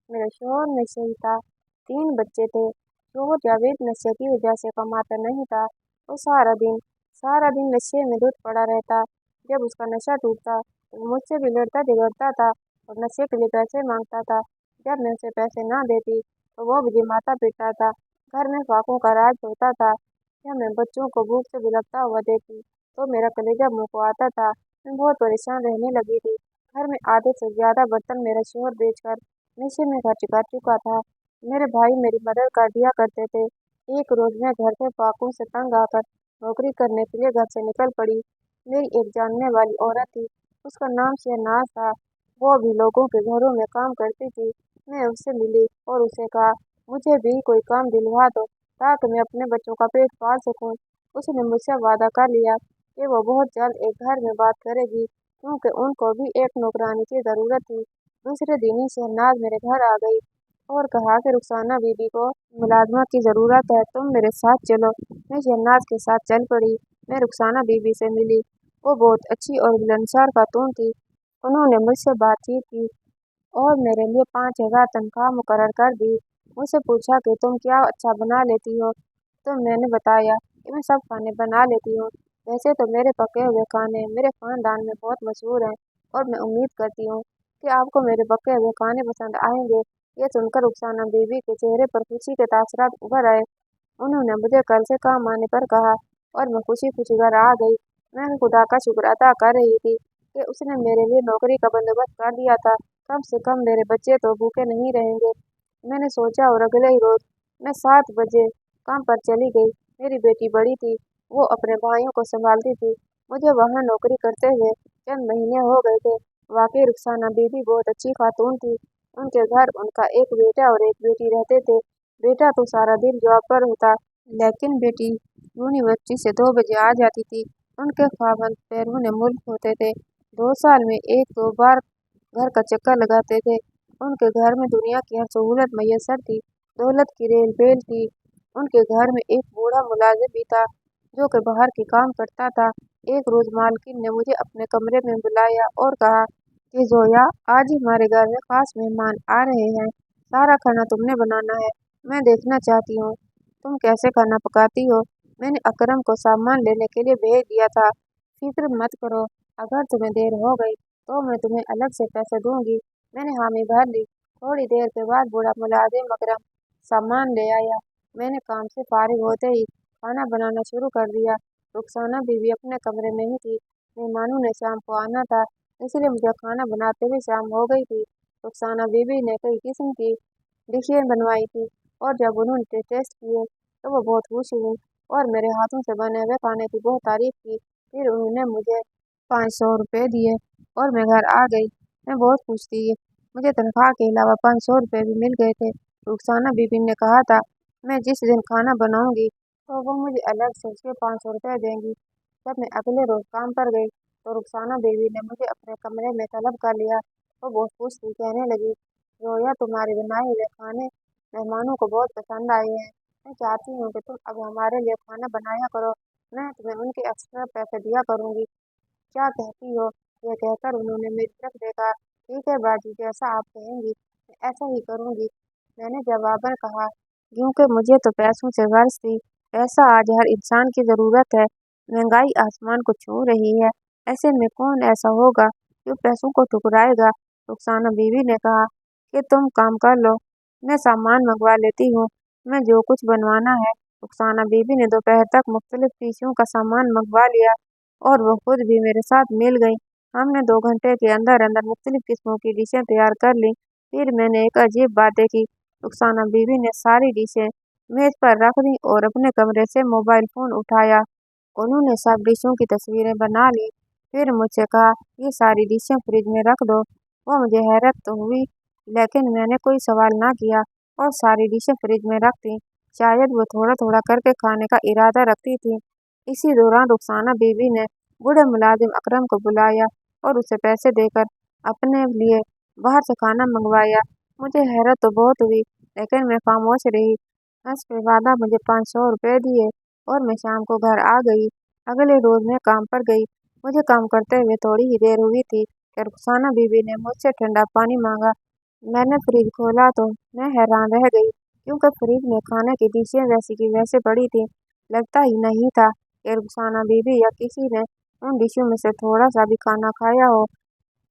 मेरे शौहर में सही था। 3 बच्चे थे। शौहर जावेद नशे की वजह से कमाता नहीं था। वो सारा दिन नशे में धुत पड़ा रहता। जब उसका नशा टूटता तो वो मुझसे भी लड़ता झगड़ता था और नशे के लिए पैसे मांगता था। जब मैं उसे पैसे ना देती तो वो मुझे माता पीटता था। घर में फाकों का राज होता था। जब मैं बच्चों को भूख से बिलखता हुआ देखती तो मेरा कलेजा मुंह को आता था। मैं बहुत परेशान रहने लगी थी। घर में आधे से ज्यादा बर्तन मेरा शौहर बेचकर नशे में खर्च कर चुका था। मेरे भाई मेरी मदद कर दिया करते थे। एक रोज मैं घर के फाकों से तंग आकर नौकरी करने के लिए घर से निकल पड़ी। मेरी एक जानने वाली औरत थी। उसका नाम शहनाज था। वो भी लोगों के घरों में काम करती थी। मैं उससे मिली और उसे कहा, मुझे भी कोई काम दिलवा दो ताकि मैं अपने बच्चों का पेट पाल सकूं। उसने मुझसे वादा कर लिया कि वो बहुत जल्द एक घर में बात करेगी क्योंकि उनको भी एक नौकरानी की जरूरत थी। दूसरे दिन ही शहनाज मेरे घर आ गई और कहा कि रुखसाना बीबी को मुलाजमत की जरूरत है, तुम मेरे साथ चलो। मैं शहनाज के साथ चल पड़ी। मैं रुखसाना बीबी से मिली। वो बहुत अच्छी और मिलनसार खातून थी। उन्होंने मुझसे बातचीत की और मेरे लिए 5,000 तनख्वाह मुकर्रर कर दी। मुझसे पूछा कि तुम क्या अच्छा बना लेती हो। तो मैंने बताया कि मैं सब खाने बना लेती हूँ। वैसे तो मेरे पके हुए खाने मेरे खानदान में बहुत मशहूर हैं और मैं उम्मीद करती हूँ कि आपको मेरे पके हुए खाने पसंद आएंगे। ये सुनकर रुखसाना बीबी के चेहरे पर खुशी के तासरात उभर आए। उन्होंने मुझे कल से काम आने पर कहा और मैं खुशी खुशी घर आ गई। मैं खुदा का शुक्र अदा कर रही थी कि उसने मेरे लिए नौकरी का बंदोबस्त कर दिया था। कम से कम मेरे बच्चे तो भूखे नहीं रहेंगे। मैंने सोचा और अगले ही रोज मैं 7 बजे काम पर चली गई। मेरी बेटी बड़ी थी। वो अपने भाइयों को संभालती थी। मुझे वहाँ नौकरी करते हुए चंद महीने हो गए थे। वाकई रुखसाना बीबी बहुत अच्छी खातून थी। उनके घर उनका एक बेटा और एक बेटी रहते थे। बेटा तो सारा दिन जॉब पर होता, लेकिन बेटी यूनिवर्सिटी से 2 बजे आ जाती थी। उनके खावंद बैरून मुल्क होते थे। 2 साल में 1-2 बार घर का चक्कर लगाते थे। उनके घर में दुनिया की हर सहूलत मैसर थी। दौलत की रेल बेल थी। उनके घर में एक बूढ़ा मुलाजिम भी था जो कि बाहर के काम करता था। एक रोज मालकिन ने मुझे अपने कमरे में बुलाया और कहा कि जोया, आज हमारे घर में खास मेहमान आ रहे हैं। सारा खाना तुमने बनाना है। मैं देखना चाहती हूँ तुम कैसे खाना पकाती हो। मैंने अकरम को सामान लेने के लिए भेज दिया था। फिक्र मत करो, अगर तुम्हें देर हो गई तो मैं तुम्हें अलग से पैसे दूंगी। मैंने हामी भर ली। थोड़ी देर के बाद बूढ़ा मुलाजिम अकरम सामान ले आया। मैंने काम से फारिग होते ही खाना बनाना शुरू कर दिया। रुखसाना बीवी अपने कमरे में ही थी। मेहमानों ने शाम को आना था, इसलिए मुझे खाना बनाते हुए शाम हो गई थी। रुखसाना बीवी ने कई किस्म की डिशें बनवाई थी और जब उन्होंने टेस्ट किए तो वो बहुत खुश हुई और मेरे हाथों से बने हुए खाने की बहुत तारीफ की। फिर उन्होंने मुझे 500 रुपये दिए और मैं घर आ गई। मैं बहुत खुश थी। मुझे तनख्वाह के अलावा 500 रुपये भी मिल गए थे। रुखसाना बीबी ने कहा था, मैं जिस दिन खाना बनाऊंगी तो वो मुझे अलग से उसके 500 रुपये देंगी। जब मैं अगले रोज काम पर गई तो रुखसाना बीवी ने मुझे अपने कमरे में तलब कर लिया। वो बहुत खुश थी, कहने लगी, रोया, तुम्हारे बनाए हुए खाने मेहमानों को बहुत पसंद आए हैं। मैं चाहती हूँ कि तुम अब हमारे लिए खाना बनाया करो। मैं तुम्हें उनके एक्स्ट्रा पैसे दिया करूँगी। क्या कहती हो। यह कहकर उन्होंने मेरी तरफ देखा। ठीक है बाजी, जैसा आप कहेंगी मैं ऐसा ही करूँगी, मैंने जवाबन कहा। क्योंकि मुझे तो पैसों से गर्ज थी। पैसा आज हर इंसान की ज़रूरत है। महंगाई आसमान को छू रही है। ऐसे में कौन ऐसा होगा जो पैसों को ठुकराएगा। रुखसाना बीवी ने कहा कि तुम काम कर लो, मैं सामान मंगवा लेती हूँ। मैं जो कुछ बनवाना है। रुखसाना बीवी ने दोपहर तक मुख्तलिफ चीज़ों का सामान मंगवा लिया और वो खुद भी मेरे साथ मिल गई। हमने 2 घंटे के अंदर अंदर मुख्तलिफ किस्मों की डिशें तैयार कर ली। फिर मैंने एक अजीब बात देखी। रुखसाना बीवी ने सारी डिशें मेज पर रख दी और अपने कमरे से मोबाइल फोन उठाया। उन्होंने सब डिशों की तस्वीरें बना ली। फिर मुझसे कहा, ये सारी डिशें फ्रिज में रख दो। वो मुझे हैरत तो हुई, लेकिन मैंने कोई सवाल ना किया और सारी डिशें फ्रिज में रख दी। शायद वो थोड़ा थोड़ा करके खाने का इरादा रखती थी। इसी दौरान रुखसाना बीवी ने बूढ़े मुलाजिम अकरम को बुलाया और उसे पैसे देकर अपने लिए बाहर से खाना मंगवाया। मुझे हैरत तो बहुत हुई, लेकिन मैं खामोश रही। हंस पे वादा मुझे 500 रुपये दिए और मैं शाम को घर आ गई। अगले रोज मैं काम पर गई। मुझे काम करते हुए थोड़ी ही देर हुई थी कि रुखसाना बीवी ने मुझसे ठंडा पानी मांगा। मैंने फ्रिज खोला तो मैं हैरान रह गई, क्योंकि फ्रिज में खाने की डिशें वैसी की वैसे पड़ी थी। लगता ही नहीं था कि रुखसाना बीबी या किसी ने उन डिशों में से थोड़ा सा भी खाना खाया हो।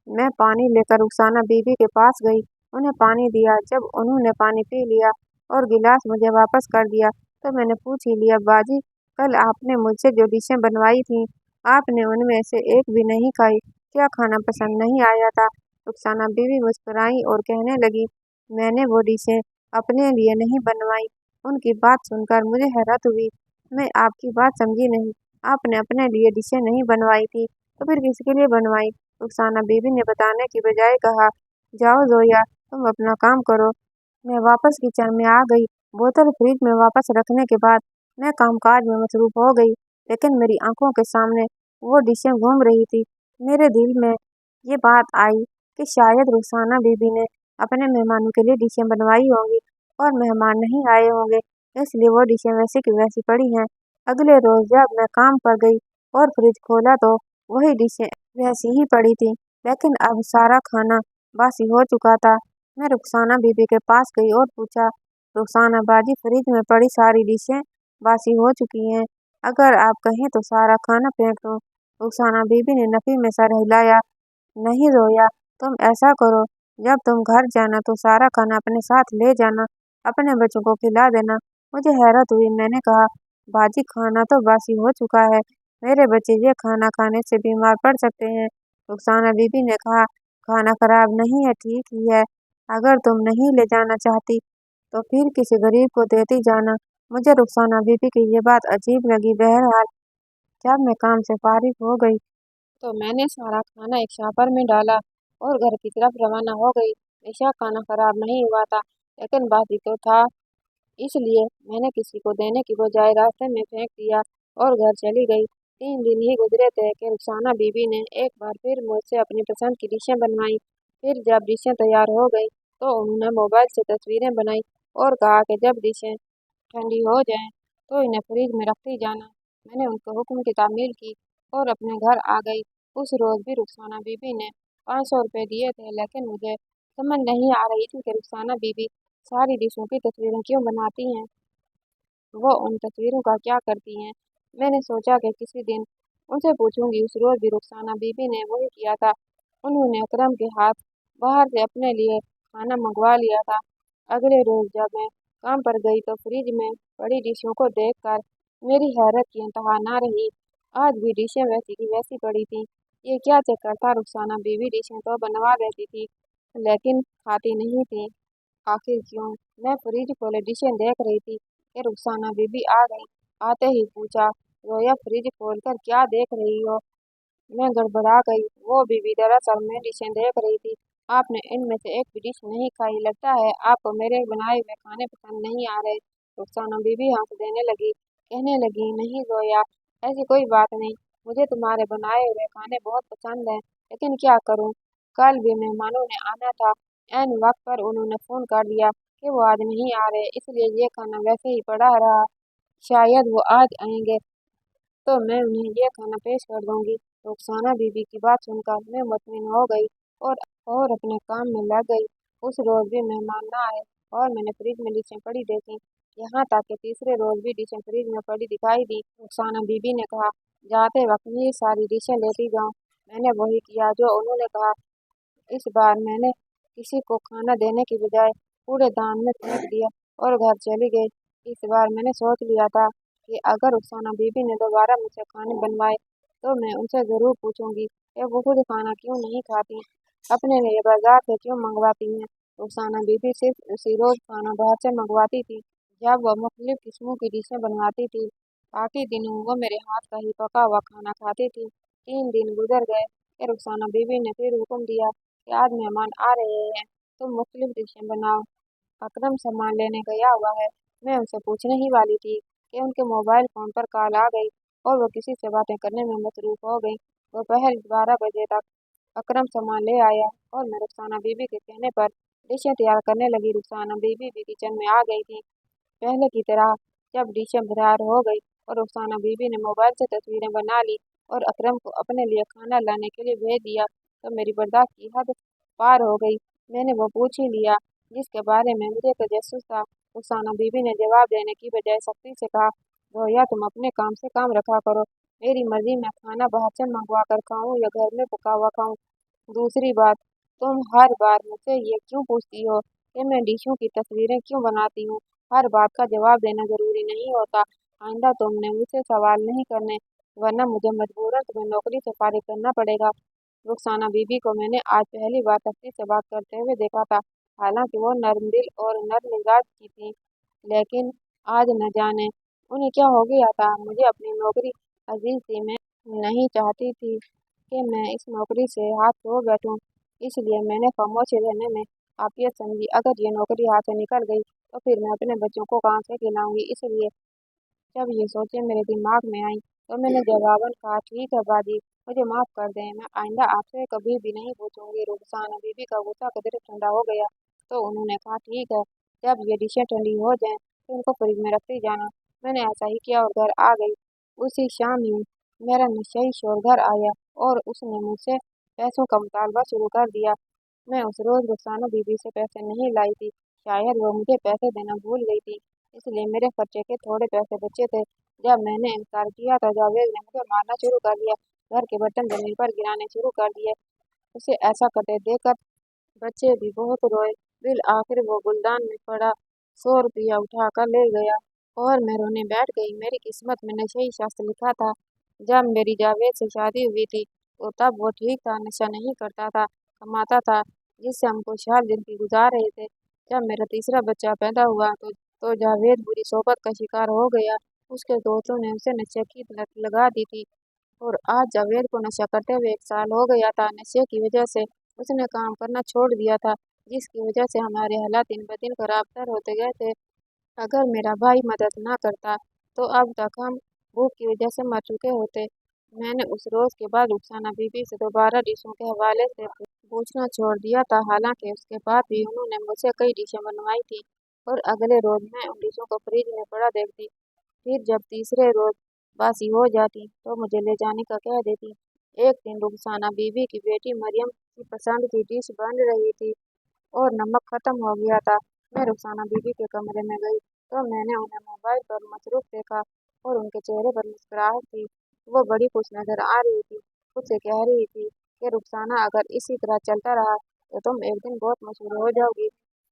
मैं पानी लेकर रुखसाना बीबी के पास गई, उन्हें पानी दिया। जब उन्होंने पानी पी लिया और गिलास मुझे वापस कर दिया, तो मैंने पूछ ही लिया, बाजी, कल आपने मुझसे जो डिशें बनवाई थी, आपने उनमें से एक भी नहीं खाई। क्या खाना पसंद नहीं आया था? रुखसाना बीवी मुस्कुराई और कहने लगी, मैंने वो डिशें अपने लिए नहीं बनवाई। उनकी बात सुनकर मुझे हैरत हुई। मैं आपकी बात समझी नहीं। आपने अपने लिए डिशें नहीं बनवाई थी, तो फिर किसके लिए बनवाई? रुखसाना बीबी ने बताने की बजाय कहा, जाओ जोया, तुम अपना काम करो। मैं वापस किचन में आ गई। बोतल फ्रिज में वापस रखने के बाद मैं कामकाज में मसरूफ हो गई, लेकिन मेरी आंखों के सामने वो डिशें घूम रही थी। मेरे दिल में ये बात आई कि शायद रुखसाना बीबी ने अपने मेहमानों के लिए डिशें बनवाई होंगी और मेहमान नहीं आए होंगे, इसलिए वो डिशें वैसी की वैसी पड़ी हैं। अगले रोज जब मैं काम पर गई और फ्रिज खोला तो वही डिशें वैसी ही पड़ी थी, लेकिन अब सारा खाना बासी हो चुका था। मैं रुखसाना बीबी के पास गई और पूछा, रुखसाना बाजी, फ्रिज में पड़ी सारी डिशें बासी हो चुकी हैं। अगर आप कहें तो सारा खाना फेंक दो। रुखसाना बीबी ने नफी में सर हिलाया। नहीं रोया, तुम ऐसा करो, जब तुम घर जाना तो सारा खाना अपने साथ ले जाना, अपने बच्चों को खिला देना। मुझे हैरत हुई। मैंने कहा, बाजी, खाना तो बासी हो चुका है, मेरे बच्चे ये खाना खाने से बीमार पड़ सकते हैं। रुखसाना बीबी ने कहा, खाना खराब नहीं है, ठीक ही है। अगर तुम नहीं ले जाना चाहती तो फिर किसी गरीब को देती जाना। मुझे रुखसाना बीबी की ये बात अजीब लगी। बहरहाल जब मैं काम से फारिग हो गई तो मैंने सारा खाना एक शापर में डाला और घर की तरफ रवाना हो गई। बेशक खाना खराब नहीं हुआ था, लेकिन बासी तो था, इसलिए मैंने किसी को देने की बजाय रास्ते में फेंक दिया और घर चली गई। 3 दिन ही गुजरे थे कि रुखसाना बीबी ने एक बार फिर मुझसे अपनी पसंद की डिशें बनवाई। फिर जब डिशें तैयार हो गई तो उन्होंने मोबाइल से तस्वीरें बनाई और कहा कि जब डिशें ठंडी हो जाएं तो इन्हें फ्रिज में रखती जाना। मैंने उनको हुक्म की तामील की और अपने घर आ गई। उस रोज भी रुखसाना बीबी ने 500 रुपये दिए थे, लेकिन मुझे समझ नहीं आ रही थी कि रुखसाना बीबी सारी डिशों की तस्वीरें क्यों बनाती हैं। वो उन तस्वीरों का क्या करती हैं? मैंने सोचा कि किसी दिन उनसे पूछूंगी। उस रोज भी रुखसाना बीबी ने वही किया था। उन्होंने अकरम के हाथ बाहर से अपने लिए खाना मंगवा लिया था। अगले रोज जब मैं काम पर गई तो फ्रिज में पड़ी डिशों को देखकर मेरी हैरत की इंतहा ना रही। आज भी डिशें वैसी की वैसी पड़ी थी। ये क्या चक्कर था? रुखसाना बीबी डिशें तो बनवा देती थी, लेकिन खाती नहीं थी। आखिर क्यों? मैं फ्रिज खोले डिशें देख रही थी कि रुखसाना बीबी आ गई। आते ही पूछा, रोया, फ्रिज खोलकर क्या देख रही हो? मैं गड़बड़ा गई। वो बीबी, दरअसल मैं डिशें देख रही थी। आपने इनमें से एक भी डिश नहीं खाई। लगता है आपको मेरे बनाए हुए खाने पसंद नहीं आ रहे। रुखसाना बीबी हंस देने लगी, कहने लगी, नहीं जोया, ऐसी कोई बात नहीं। मुझे तुम्हारे बनाए हुए खाने बहुत पसंद है, लेकिन क्या करूं, कल भी मेहमानों ने आना था। ऐन वक्त पर उन्होंने फोन कर दिया कि वो आज नहीं आ रहे, इसलिए ये खाना वैसे ही पड़ा रहा। शायद वो आज आएंगे तो मैं उन्हें ये खाना पेश कर दूंगी। रुखसाना बीबी की बात सुनकर मैं मुतमिन हो गई और अपने काम में लग गई। उस रोज भी मेहमान न आए और मैंने फ्रिज में डिशें पड़ी देखी। यहाँ तक कि तीसरे रोज भी डिशें फ्रिज में पड़ी दिखाई दी। रुखसाना बीबी ने कहा, जाते वक्त ये सारी डिशें लेती जाऊं। मैंने वही किया जो उन्होंने कहा। इस बार मैंने किसी को खाना देने की बजाय कूड़ेदान में फेंक दिया और घर चली गई। इस बार मैंने सोच लिया था कि अगर रुखसाना बीबी ने दोबारा मुझसे खाने बनवाए तो मैं उनसे ज़रूर पूछूंगी कि वो खुद खाना क्यों नहीं खाती, अपने लिए बाजार से क्यों मंगवाती हैं। रुखसाना बीबी सिर्फ उसी रोज़ खाना बाहर से मंगवाती थी जब वह मुख्तलिफ किस्मों की डिशें बनवाती थी। बाकी दिनों वो मेरे हाथ का ही पका हुआ खाना खाती थी। 3 दिन गुजर गए कि रुखसाना बीबी ने फिर हुक्म दिया कि आज मेहमान आ रहे हैं, तुम मुख्तलिफ डिशें बनाओ। अकरम सामान लेने गया हुआ है। मैं उनसे पूछने ही वाली थी कि उनके मोबाइल फ़ोन पर कॉल आ गई और वो किसी से बातें करने में मसरूफ़ हो गई। दोपहर 12 बजे तक अकरम सामान ले आया और मैं रुखसाना बीबी के कहने पर डिशें तैयार करने लगी। रुखसाना बीबी भी किचन में आ गई थी। पहले की तरह जब डिशें तैयार हो गई और रुखसाना बीबी ने मोबाइल से तस्वीरें बना ली और अकरम को अपने लिए खाना लाने के लिए भेज दिया तो मेरी बर्दाश्त की हद पार हो गई। मैंने वो पूछ ही लिया जिसके बारे में मुझे तजस्सुस था। रुखसाना बीबी ने जवाब देने की बजाय सख्ती से कहा, जोया तुम अपने काम से काम रखा करो। मेरी मर्जी मैं खाना बाहर से मंगवा कर खाऊं या घर में पका हुआ खाऊं। दूसरी बात, तुम हर बार मुझसे ये क्यों पूछती हो कि मैं डिशों की तस्वीरें क्यों बनाती हूँ। हर बात का जवाब देना जरूरी नहीं होता। आइंदा तुमने मुझसे सवाल नहीं करने, वरना मुझे मजबूरन तुम्हें नौकरी से फारिग करना पड़ेगा। रुखसाना बीबी को मैंने आज पहली बार सख्ती से बात करते हुए देखा था। हालांकि वो नर्म दिल और नर्म मिजाज की थी, लेकिन आज न जाने उन्हें क्या हो गया था। मुझे अपनी नौकरी अजीज थी, मैं नहीं चाहती थी कि मैं इस नौकरी से हाथ धो बैठूं, इसलिए मैंने खामोश रहने में आफियत समझी। अगर ये नौकरी हाथ से निकल गई तो फिर मैं अपने बच्चों को कहाँ से खिलाऊंगी। इसलिए जब ये सोचें मेरे दिमाग में आई तो मैंने जवाबन कहा, ठीक है बाजी, मुझे माफ कर दें, मैं आइंदा आपसे कभी भी नहीं पूछूंगी। रुखसाना बीबी का गुस्सा कदर ठंडा हो गया तो उन्होंने कहा, ठीक है, जब ये डिशें ठंडी हो जाएं तो इनको फ्रिज में रखते जाना। मैंने ऐसा ही किया और घर आ गई। उसी शाम ही मेरा नशेई शोर घर आया और उसने मुझसे पैसों का मुतालबा शुरू कर दिया। मैं उस रोज रुखसाना बीबी से पैसे नहीं लाई थी, शायद वो मुझे पैसे देना भूल गई थी, इसलिए मेरे खर्चे के थोड़े पैसे बचे थे। जब मैंने इनकार किया तो जावेद ने मुझे मारना शुरू कर दिया, घर के बर्तन जमीन पर गिराने शुरू कर दिए। उसे ऐसा करते देखकर बच्चे भी बहुत रोए। बिल आखिर वो गुलदान में पड़ा 100 रुपया उठा कर ले गया और मैं रोने बैठ गई। मेरी किस्मत में नशे ही शास्त्र लिखा था। जब मेरी जावेद से शादी हुई थी तो तब वो ठीक था, नशा नहीं करता था, कमाता था, जिससे हम खुशहाल जिंदगी गुजार रहे थे। जब मेरा तीसरा बच्चा पैदा हुआ तो जावेद बुरी सोबत का शिकार हो गया। उसके दोस्तों ने उसे नशे की लत लगा दी थी और आज जावेद को नशा करते हुए 1 साल हो गया था। नशे की वजह से उसने काम करना छोड़ दिया था, जिसकी वजह से हमारे हालात दिन ब दिन खराब तर होते गए थे। अगर मेरा भाई मदद ना करता तो अब तक हम भूख की वजह से मर चुके होते। मैंने उस रोज के बाद रुखसाना बीबी से दोबारा डिशों के हवाले से पूछना छोड़ दिया था। हालांकि उसके बाद भी उन्होंने मुझसे कई डिशें बनवाई थी और अगले रोज मैं उन डिशों को फ्रिज में पड़ा देखती। फिर जब तीसरे रोज बासी हो जाती तो मुझे ले जाने का कह देती। एक दिन रुखसाना बीबी की बेटी मरियम की पसंद की डिश बन रही थी और नमक खत्म हो गया था। मैं रुखसाना बीबी के कमरे में गई तो मैंने उन्हें मोबाइल पर मसरूफ देखा और उनके चेहरे पर मुस्कुराहट थी। वो बड़ी खुश नजर आ रही थी। खुद से कह रही थी कि रुखसाना, अगर इसी तरह चलता रहा तो तुम एक दिन बहुत मशहूर हो जाओगी।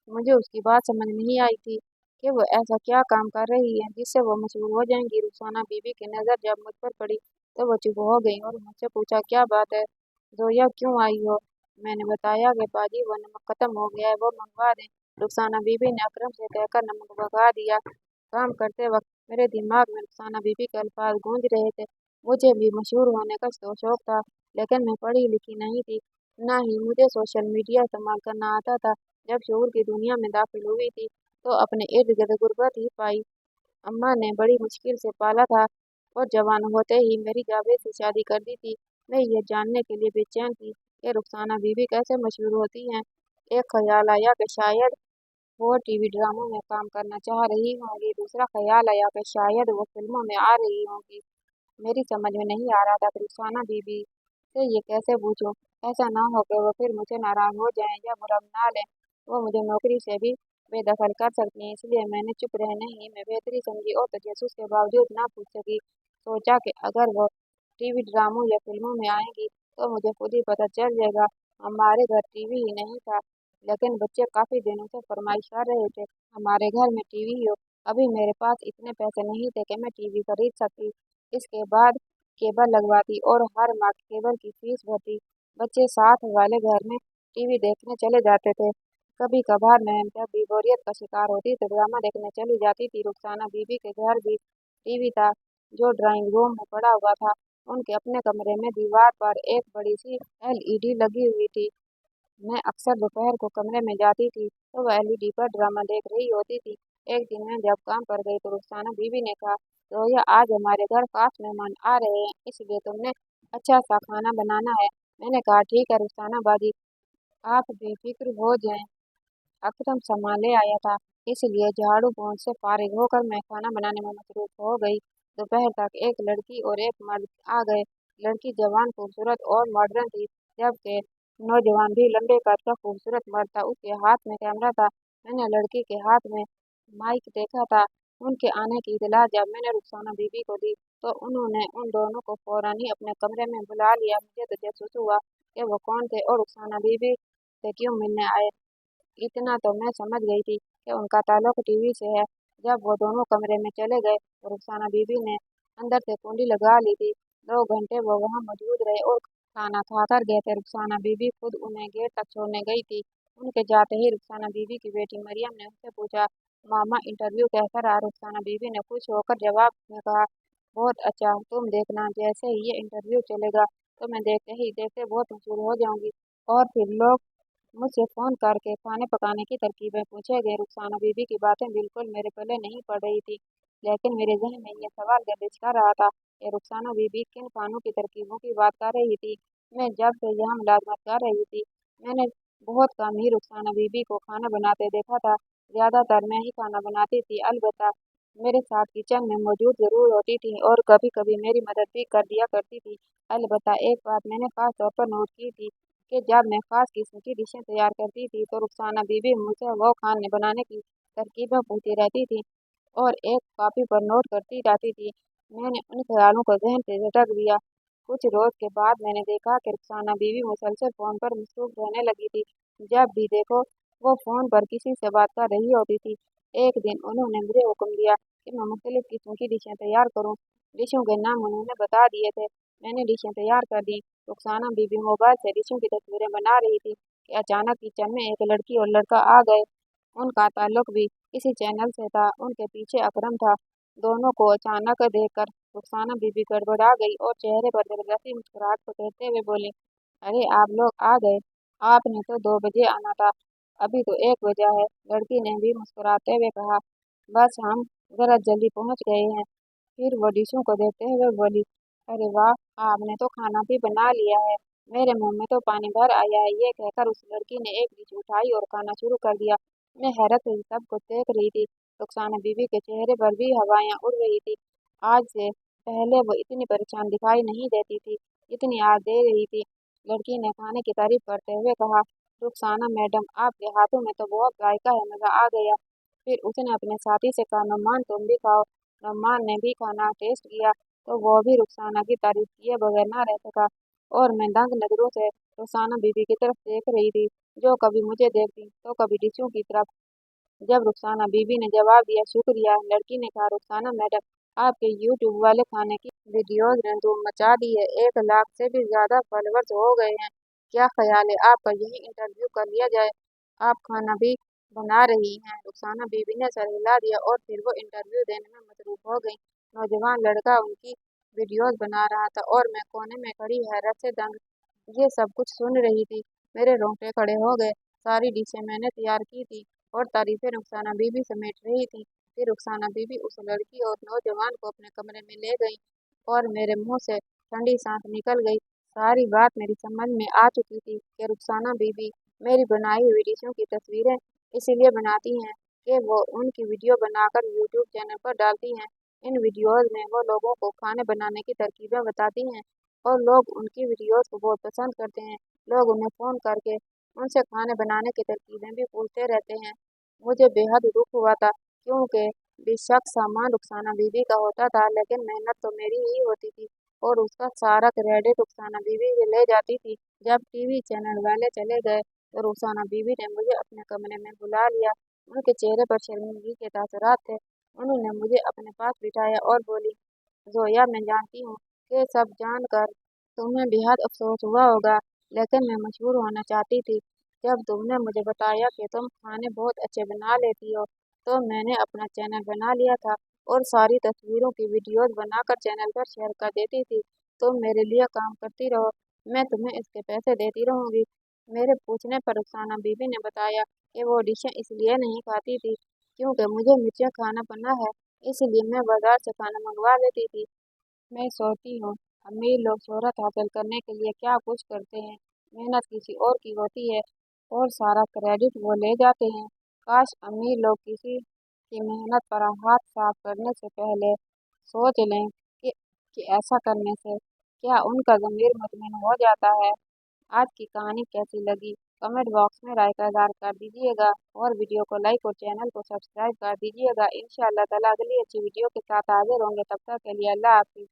मुझे उसकी बात समझ नहीं आई थी कि वो ऐसा क्या काम कर रही है जिससे वो मशहूर हो जाएंगी। रुखसाना बीबी की नज़र जब मुझ पर पड़ी तो वो चुप हो गई और मुझसे पूछा, क्या बात है जोया, क्यों आई हो। मैंने बताया कि बाजी वो नमक खत्म हो गया है, वो मंगवा दें। रुखसाना बीबी ने अकरम से कहकर नमक मंगवा दिया। काम करते वक्त मेरे दिमाग में रुखसाना बीबी के अल्फाज गूंज रहे थे। मुझे भी मशहूर होने का तो शौक था, लेकिन मैं पढ़ी लिखी नहीं थी, ना ही मुझे सोशल मीडिया इस्तेमाल करना आता था। जब शहर की दुनिया में दाखिल हुई थी तो अपने इर्द गिर्द गुर्बत ही पाई। अम्मा ने बड़ी मुश्किल से पाला था और जवान होते ही मेरी जावेद से शादी कर दी थी। मैं ये जानने के लिए बेचैन थी कि रुखसाना बीबी कैसे मशहूर होती हैं। एक ख्याल आया कि शायद वो टीवी ड्रामों में काम करना चाह रही होंगी। दूसरा ख्याल आया कि शायद वो फिल्मों में आ रही होंगी। मेरी समझ में नहीं आ रहा था कि रुखसाना बीबी से ये कैसे पूछूं। ऐसा ना हो कि वो फिर मुझे नाराज हो जाएं या बुरा मना लें। वो मुझे नौकरी से भी बेदखल कर सकती हैं, इसलिए मैंने चुप रहने ही में बेहतरी समझी और तजस्सुस के बावजूद ना पूछ सकी। सोचा कि अगर वो टीवी ड्रामों या फिल्मों में आएंगी तो मुझे खुद ही पता चल जाएगा। हमारे घर टीवी ही नहीं था, लेकिन बच्चे काफी दिनों से फरमाइश कर रहे थे हमारे घर में टीवी हो। अभी मेरे पास इतने पैसे नहीं थे कि मैं टीवी खरीद सकती। इसके बाद केबल लगवाती और हर माह केबल की फीस भरती। बच्चे साथ वाले घर में टीवी देखने चले जाते थे। कभी कभार मैं जब भी बोरियत का शिकार होती तो ड्रामा देखने चली जाती थी। रुखसाना बीबी के घर भी टीवी था, जो ड्राइंग रूम में पड़ा हुआ था। उनके अपने कमरे में दीवार पर एक बड़ी सी एलईडी लगी हुई थी। मैं अक्सर दोपहर को कमरे में जाती थी तो वह एलईडी पर ड्रामा देख रही होती थी। एक दिन मैं जब काम पर गई तो रुखसाना बीबी ने कहा, तो यह आज हमारे घर खास मेहमान आ रहे हैं, इसलिए तुमने अच्छा सा खाना बनाना है। मैंने कहा, ठीक है रुखसाना बाजी, आप बेफिक्र हो जाएं। अकरम सामान ले आया था, इसलिए झाड़ू पोंछ से फारिग होकर मैं खाना बनाने में मसरूफ हो गई। दोपहर तक एक लड़की और एक मर्द आ गए। लड़की जवान, खूबसूरत और मॉडर्न थी, जबकि नौजवान भी लंबे कद का खूबसूरत मर्द था। उसके हाथ में कैमरा था। मैंने लड़की के हाथ में माइक देखा था। उनके आने की इत्तला जब मैंने रुखसाना बीबी को दी तो उन्होंने उन दोनों को फौरन ही अपने कमरे में बुला लिया। मुझे तो जासूस हुआ कि वो कौन थे और रुखसाना बीबी से क्यों मिलने आए। इतना तो मैं समझ गई थी कि उनका ताल्लुक टीवी से है। जब वो दोनों कमरे में चले गए तो रुखसाना बीबी ने अंदर से कुंडी लगा ली थी। 2 घंटे वो वहाँ मौजूद रहे और खाना खाकर गए थे। रुखसाना बीबी खुद उन्हें गेट तक छोड़ने गई थी। उनके जाते ही रुखसाना बीबी की बेटी मरियम ने उससे पूछा, मामा इंटरव्यू कैसा रहा? रुखसाना बीबी ने खुश होकर जवाब में कहा, बहुत अच्छा। तुम देखना जैसे ही ये इंटरव्यू चलेगा तो मैं देखते ही देखते बहुत मशहूर हो जाऊंगी और फिर लोग मुझसे फोन करके खाने पकाने की तरकीबें पूछेंगे। रुखसाना बीबी की बातें बिल्कुल मेरे पल्ले नहीं पड़ रही थी, लेकिन मेरे जहन में ये सवाल गर्दिश कर रहा था कि रुखसाना बीबी किन खानों की तरकीबों की बात कर रही थी। मैं जब से यहाँ मुलाजमत कर रही थी मैंने बहुत कम ही रुखसाना बीबी को खाना बनाते देखा था। ज्यादातर मैं ही खाना बनाती थी। अलबत्ता मेरे साथ किचन में मौजूद जरूर होती थी और कभी कभी मेरी मदद भी कर दिया करती थी। अलबत्ता एक बात मैंने खास तौर पर नोट की थी कि जब मैं खास किस्म की डिशें तैयार करती थी तो रुखसाना बीबी मुझसे वो खाने बनाने की तरकीबें पूछती रहती थी और एक कॉपी पर नोट करती रहती थी। मैंने उन ख्यालों को जहन से झटक दिया। कुछ रोज के बाद मैंने देखा कि रुखसाना बीवी मुसलसल फोन पर मसरूफ रहने लगी थी। जब भी देखो वो फोन पर किसी से बात कर रही होती थी। एक दिन उन्होंने मुझे हुक्म दिया कि मैं मुख्तलिफ किस्म की डिशें तैयार करूं। डिशों के नाम उन्होंने बता दिए थे। मैंने डिशें तैयार कर दी। रुखसाना बीबी मोबाइल से डिशों की तस्वीरें बना रही थी कि अचानक किचन में एक लड़की और लड़का आ गए। उनका ताल्लुक भी इसी चैनल से था। उनके पीछे अकरम था। दोनों को अचानक देखकर रुखसाना बीबी गड़बड़ा गई और चेहरे पर जबरदस्ती मुस्कुराहट को कहते हुए बोली, अरे आप लोग आ गए। आपने तो 2 बजे आना था, अभी तो 1 बजा है। लड़की ने भी मुस्कुराते हुए कहा, बस हम जरा जल्दी पहुंच गए हैं। फिर वो डिशों को देखते हुए बोली, अरे वाह, आपने तो खाना भी बना लिया है। मेरे मुंह में तो पानी भर आया है। ये कहकर उस लड़की ने एक डिश उठाई और खाना शुरू कर दिया। मैं हैरत से सब कुछ देख रही थी। रुखसाना बीबी के चेहरे पर भी हवाएं उड़ रही थी। आज से पहले वो इतनी परेशान दिखाई नहीं देती थी जितनी आज दे रही थी। लड़की ने खाने की तारीफ करते हुए कहा, रुखसाना मैडम, आपके हाथों में तो बहुत जायका है, मजा आ गया। फिर उसने अपने साथी से कहा, नौमान तुम भी खाओ। नौमान ने भी खाना टेस्ट किया तो वो भी रुखसाना की तारीफ किए बगैर ना रह सका और मैं दंग नजरों से रुखसाना बीबी की तरफ देख रही थी, जो कभी मुझे देखती तो कभी डिशों की तरफ। जब रुखसाना बीबी ने जवाब दिया, शुक्रिया, लड़की ने कहा, रुखसाना मैडम, आपके यूट्यूब वाले खाने की वीडियोज ने धूम मचा दी है। 1 लाख से भी ज्यादा फॉलोअर्स हो गए हैं। क्या ख्याल है आपका यही इंटरव्यू कर लिया जाए? आप खाना भी बना रही हैं। रुखसाना बीबी ने सर हिला दिया और फिर वो इंटरव्यू देने में मसरूफ हो गई। नौजवान लड़का उनकी वीडियोज बना रहा था और मैं कोने में खड़ी हैरत से दंग ये सब कुछ सुन रही थी। मेरे रोंगटे खड़े हो गए। सारी डिशें मैंने तैयार की थी और तारीफें रुखसाना बीबी समेट रही थी। फिर रुखसाना बीबी उस लड़की और नौजवान को अपने कमरे में ले गई और मेरे मुंह से ठंडी सांस निकल गई। सारी बात मेरी समझ में आ चुकी थी कि रुखसाना बीबी मेरी बनाई हुई डिशों की तस्वीरें इसीलिए बनाती हैं कि वो उनकी वीडियो बनाकर यूट्यूब चैनल पर डालती हैं। इन वीडियोज में वो लोगों को खाने बनाने की तरकीबें बताती हैं और लोग उनकी वीडियोस को बहुत पसंद करते हैं। लोग उन्हें फ़ोन करके उनसे खाने बनाने की तरकीबें भी पूछते रहते हैं। मुझे बेहद दुख हुआ था क्योंकि बेशक सामान रुखसाना बीबी का होता था, लेकिन मेहनत तो मेरी ही होती थी और उसका सारा क्रेडिट रुखसाना बीबी ही ले जाती थी। जब टीवी चैनल वाले चले गए तो रुखसाना बीबी ने मुझे अपने कमरे में बुला लिया। उनके चेहरे पर शर्मिंदगी के तासुरात थे। उन्होंने मुझे अपने पास बिठाया और बोली, जोया, मैं जानती हूँ कि सब जानकर तुम्हें बेहद अफसोस हुआ होगा, लेकिन मैं मशहूर होना चाहती थी। जब तुमने मुझे बताया कि तुम खाने बहुत अच्छे बना लेती हो, तो मैंने अपना चैनल बना लिया था और सारी तस्वीरों की वीडियोस बनाकर चैनल पर शेयर कर देती थी। तुम मेरे लिए काम करती रहो, मैं तुम्हें इसके पैसे देती रहूंगी। मेरे पूछने पर रुखसाना बीबी ने बताया कि वो डिशें इसलिए नहीं खाती थी क्योंकि मुझे मिर्चें खाना पसंद है, इसलिए मैं बाजार से खाना मंगवा लेती थी। मैं सोचती हूँ अमीर लोग शोहरत हासिल करने के लिए क्या कुछ करते हैं, मेहनत किसी और की होती है और सारा क्रेडिट वो ले जाते हैं। काश अमीर लोग किसी की मेहनत पर हाथ साफ करने से पहले सोच लें कि ऐसा करने से क्या उनका ज़मीर मुतमईन हो जाता है। آج کی کہانی کیسی لگی کمنٹ باکس میں رائے کا اظہار کر دیجیے گا اور ویڈیو کو لائک اور چینل کو سبسکرائب کر دیجیے گا۔ انشاءاللہ تعالیٰ اگلی اچھی ویڈیو کے ساتھ حاضر ہوں گے، تب تک کے لیے اللہ حافظ۔